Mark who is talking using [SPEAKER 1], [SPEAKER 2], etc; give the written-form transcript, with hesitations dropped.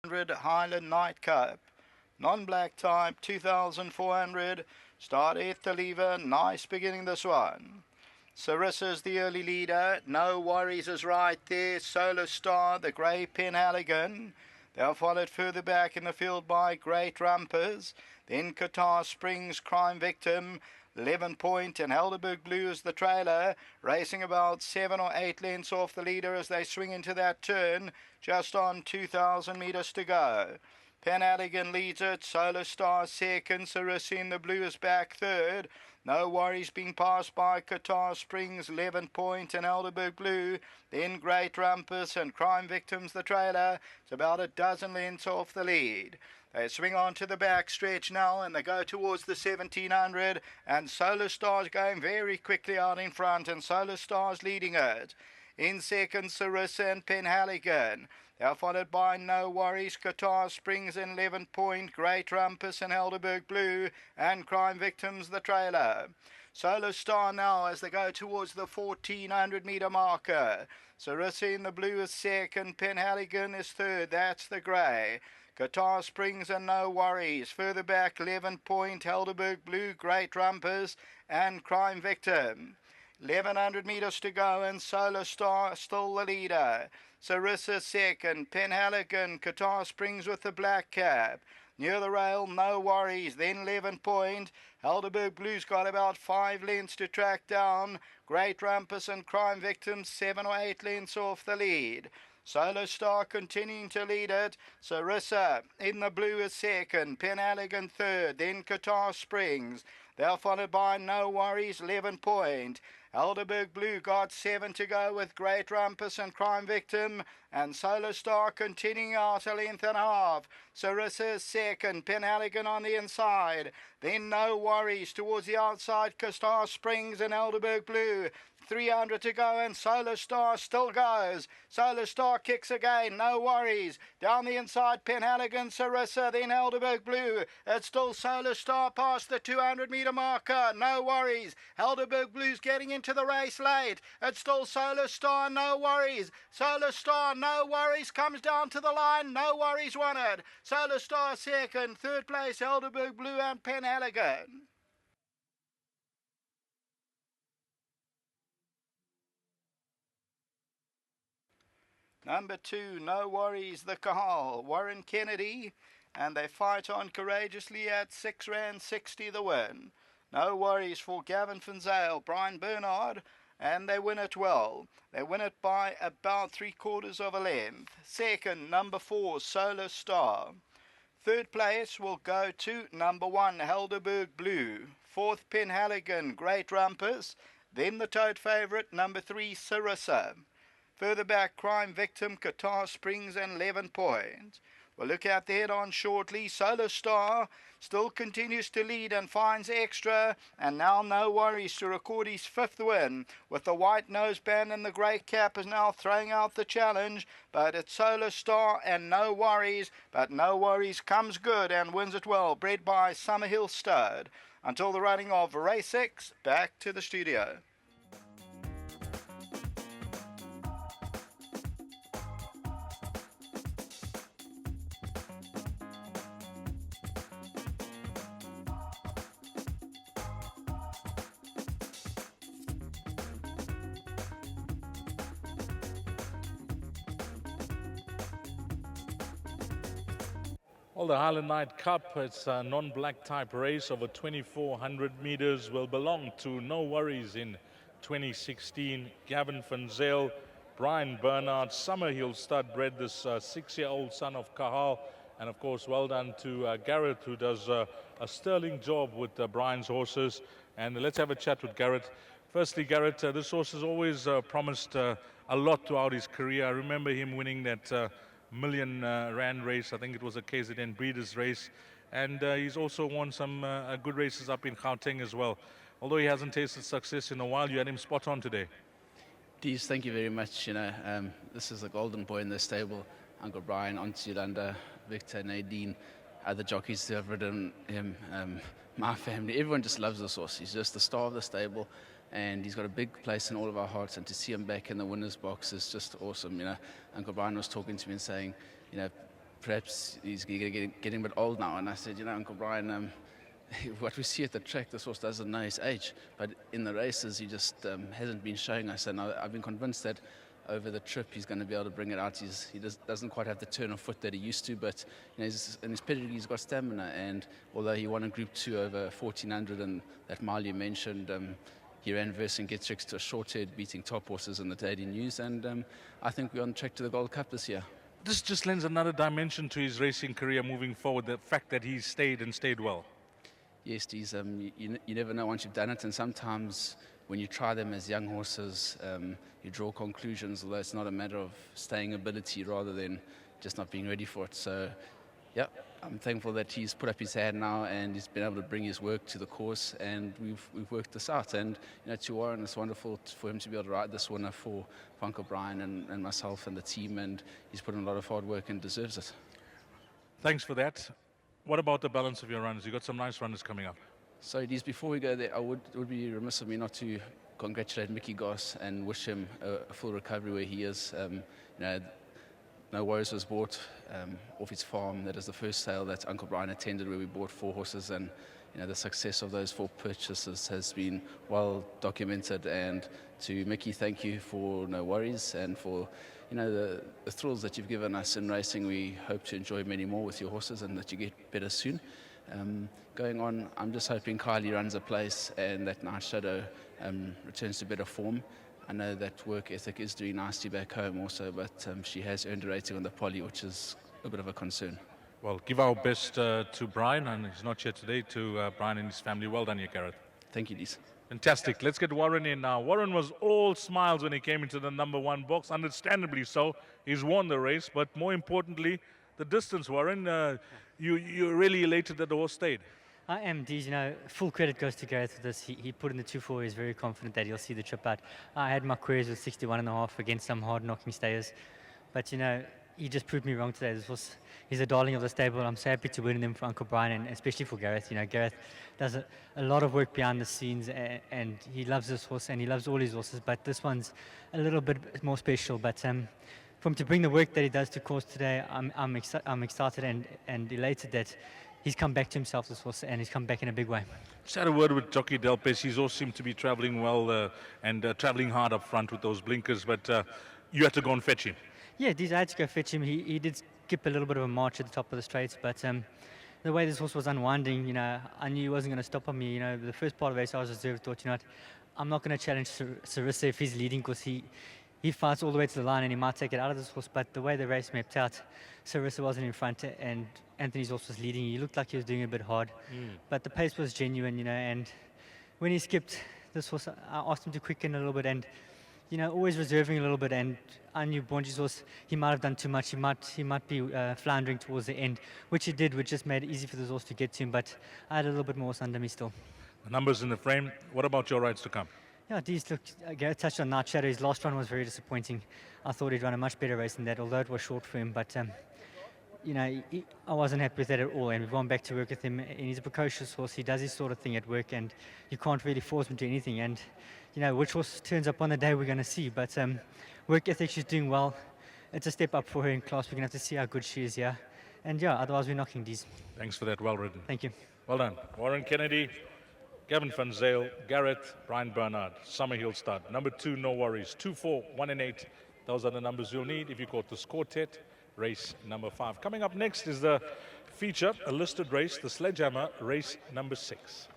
[SPEAKER 1] Highland Night Cup. Non-black type 2,400. Start at the lever. Nice beginning this one. Sarissa's the early leader. No Worries is right there. Solar Star, the grey Penhaligon. They're followed further back in the field by Great Rumpers. Then Qatar Springs, Crime Victim. 11 Point and Helderberg Blue is the trailer, racing about 7 or 8 lengths off the leader as they swing into that turn, just on 2,000 metres to go. Penhaligon leads it, Solar Star second, Sarissa in the blue is back third. No Worries being passed by Qatar Springs, 11 Point and Helderberg Blue. Then Great Rumpus and Crime Victims the trailer. It's about a dozen lengths off the lead. They swing on to the back stretch now and they go towards the 1,700, and Solar Star's going very quickly out in front, and Solar Star's leading it. In second, Sarissa and Penhaligon. They are followed by No Worries, Qatar Springs and 11 Point, Great Rumpus and Helderberg Blue, and Crime Victims the trailer. Solar Star now as they go towards the 1,400 metre marker. Sarissa in the blue is second, Penhaligon is third, that's the grey. Qatar Springs and No Worries. Further back, 11 Point, Helderberg Blue, Great Rumpers and Crime Victim. 1,100 metres to go and Solar Star still the leader. Sarissa second, Penhaligon, Qatar Springs with the black cap. Near the rail, No Worries, then 11 Point. Helderberg Blue's got about 5 lengths to track down. Great Rumpus and Crime Victim 7 or 8 lengths off the lead. Solar Star continuing to lead it. Sarissa in the blue is second, Penhaligon third, then Qatar Springs. They're followed by No Worries, 11 Point. Helderberg Blue got 7 to go with Great Rumpus and Crime Victim, and Solar Star continuing out a length and a half. Sarissa second, Penhaligon on the inside. Then No Worries towards the outside, Qatar Springs and Helderberg Blue. 300 to go and Solar Star still goes. Solar Star kicks again, No Worries. Down the inside, Penhaligon, Sarissa, then Helderberg Blue. It's still Solar Star past the 200 metre marker. No Worries. Helderberg Blue's getting into the race late. It's still Solar Star, No Worries. Solar Star, No Worries comes down to the line. No Worries won it. Solar Star second. Third place, Helderberg Blue and Penhaligon. Number 2, No Worries, the Kahal, Warren Kennedy, and they fight on courageously at R6.60 the win. No Worries for Gavin Finzale, Brian Bernard, and they win it well. They win it by about 3/4 of a length. Second, number 4, Solar Star. Third place will go to number 1, Helderberg Blue. Fourth, Penhaligon, Great Rumpus. Then the tote favourite, number 3, Sarissa. Further back, Crime Victim, Qatar Springs and 11 Point. We'll look at the head-on shortly. Solar Star still continues to lead and finds extra. And now No Worries to record his 5th win. With the white noseband and the grey cap is now throwing out the challenge. But it's Solar Star and No Worries. But No Worries comes good and wins it well. Bred by Summerhill Stud. Until the running of race 6, back to the studio.
[SPEAKER 2] Well, the Highland Night Cup, it's a non-black type race over 2,400 meters, will belong to No Worries in 2016. Gavin Finzale, Brian Bernard, Summerhill Stud bred this 6-year-old son of Kahal. And of course, well done to Garrett, who does a sterling job with Brian's horses. And let's have a chat with Garrett. Firstly, Garrett, this horse has always promised a lot throughout his career. I remember him winning that million rand race. I think it was a KZN Breeders' race, and he's also won some good races up in Gauteng as well. Although he hasn't tasted success in a while, you had him spot on today.
[SPEAKER 3] Dees, thank you very much. This is the golden boy in the stable. Uncle Brian, Aunt Yolanda, Victor, Nadine, other jockeys who have ridden him, my family, everyone just loves this horse. He's just the star of the stable, and he's got a big place in all of our hearts, and to see him back in the winner's box is just awesome. Uncle Brian was talking to me and saying, perhaps he's getting a bit old now. And I said, Uncle Brian, what we see at the track, this horse doesn't know his age, but in the races he just hasn't been showing us, and I've been convinced that over the trip he's going to be able to bring it out. He doesn't quite have the turn of foot that he used to, but in his pedigree he's got stamina, and although he won a Group 2 over 1400 and that mile you mentioned, he ran Vercingetorix to a short head, beating top horses in the Daily News, and I think we're on track to the Gold Cup this year.
[SPEAKER 2] This just lends another dimension to his racing career moving forward, the fact that he's stayed and stayed well.
[SPEAKER 3] Yes, Dees, you never know once you've done it, and sometimes when you try them as young horses, you draw conclusions, although it's not a matter of staying ability rather than just not being ready for it. So, yeah, I'm thankful that he's put up his hand now and he's been able to bring his work to the course, and we've worked this out. And to Warren, it's wonderful for him to be able to ride this winner for Uncle Brian and myself and the team, and he's put in a lot of hard work and deserves it.
[SPEAKER 2] Thanks for that. What about the balance of your runs? You've got some nice runners coming up.
[SPEAKER 3] So, Dees, before we go there, it would be remiss of me not to congratulate Mickey Goss and wish him a full recovery where he is. No Worries was bought off his farm. That is the first sale that Uncle Brian attended, where we bought 4 horses, and the success of those 4 purchases has been well documented. And to Mickey, thank you for No Worries and for the thrills that you've given us in racing. We hope to enjoy many more with your horses and that you get better soon. Going on, I'm just hoping Kylie runs a place and that Night Shadow returns to better form. I know that work ethic is doing nicely back home also, but she has earned a rating on the poly, which is a bit of a concern.
[SPEAKER 2] Well, give our best to Brian, and he's not here today, to Brian and his family. Well done, you, Garrett.
[SPEAKER 3] Thank you, Dees.
[SPEAKER 2] Fantastic. Let's get Warren in now. Warren was all smiles when he came into the number 1 box, understandably so. He's won the race, but more importantly, the distance, Warren. You're really elated that the horse stayed.
[SPEAKER 4] I am, Dees. Full credit goes to Gareth for this. He put in the 2-4. He's very confident that he'll see the trip out. I had my queries with 61.5 against some hard-knocking stayers. But, he just proved me wrong today. This horse, he's a darling of the stable. I'm so happy to win them for Uncle Brian, and especially for Gareth. Gareth does a lot of work behind the scenes, and he loves this horse, and he loves all his horses. But this one's a little bit more special. But for him to bring the work that he does to course today, I'm excited and elated that he's come back to himself, this horse, and he's come back in a big way.
[SPEAKER 2] Just had a word with Jockey Delpes. He's all seemed to be travelling well and travelling hard up front with those blinkers, but you had to go and fetch him.
[SPEAKER 4] Yeah, I had to go fetch him. He did skip a little bit of a march at the top of the straights, but the way this horse was unwinding, I knew he wasn't going to stop on me. The first part of the race I was reserved, thought, I'm not going to challenge Sarissa if he's leading, because he fights all the way to the line and he might take it out of this horse. But the way the race mapped out, Sarissa wasn't in front and Anthony's horse was leading. He looked like he was doing a bit hard, but the pace was genuine, and when he skipped this horse, I asked him to quicken a little bit, and always reserving a little bit. And I knew Bonji's horse, he might have done too much. He might be floundering towards the end, which he did, which just made it easy for this horse to get to him. But I had a little bit more horse under me still.
[SPEAKER 2] The numbers in the frame. What about your rides to come?
[SPEAKER 4] Yeah, Dees, look, Gareth touched on Night Shadow. His last run was very disappointing. I thought he'd run a much better race than that, although it was short for him. But, I wasn't happy with that at all. And we've gone back to work with him. And he's a precocious horse. He does his sort of thing at work, and you can't really force him to anything. And, which horse turns up on the day we're going to see. But work ethic, she's doing well. It's a step up for her in class. We're going to have to see how good she is here. And, otherwise we're knocking Dees.
[SPEAKER 2] Thanks for that. Well ridden.
[SPEAKER 4] Thank you.
[SPEAKER 2] Well done. Warren Kennedy, Gavin Van Zyl, Garrett, Brian Bernard, Summerhill start. Number 2, No Worries. 2, 4, 1 and 8. Those are the numbers you'll need if you caught this quartet. Race number 5. Coming up next is the feature, a listed race, the Sledgehammer, race number 6.